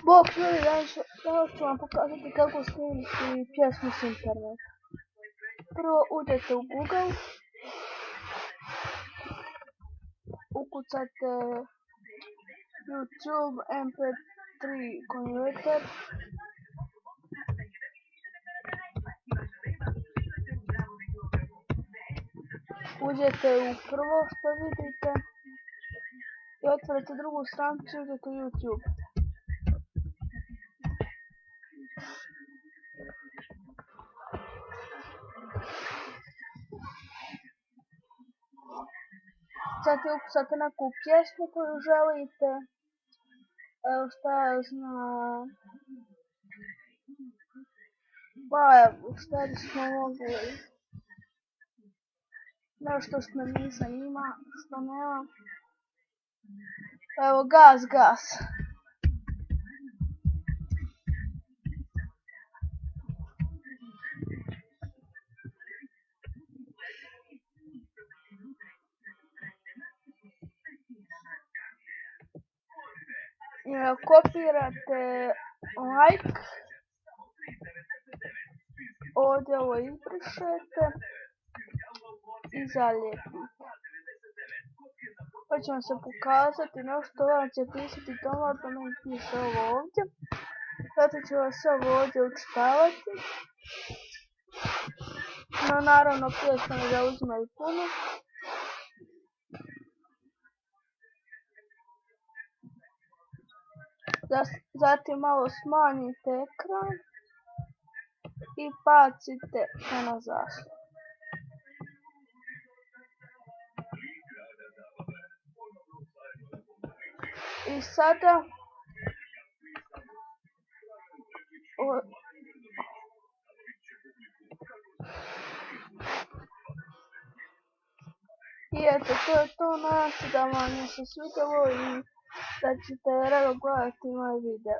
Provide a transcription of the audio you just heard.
Bok ljudi, danas ću vam pokazati kako snimiti pjesmu s interneta. Prvo uđete u Google, ukucate YouTube MP3 konverter, uđete u prvo što vidite i otvorite drugu stranicu i uđete u YouTube. Zatim ukucate neku pjesmu koju želite, evo šta ja znam, šta bismo mogli, nešto što me ne zanima, što nema, evo gas. Kopirate like, ovdje ovo izbrišete i zalijepite. Pa ću vam se pokazati nešto, vam će pisati download, da mi piše ovo ovdje. Zato ću vas ovo ovdje učitavati. No naravno pjesma ne zauzima i puno. Zatim malo smanjite ekran i bacite na zastavu. I sada i eto, to je to, nadam se da vam je se svidjelo i da ćete rado gledati moje videa.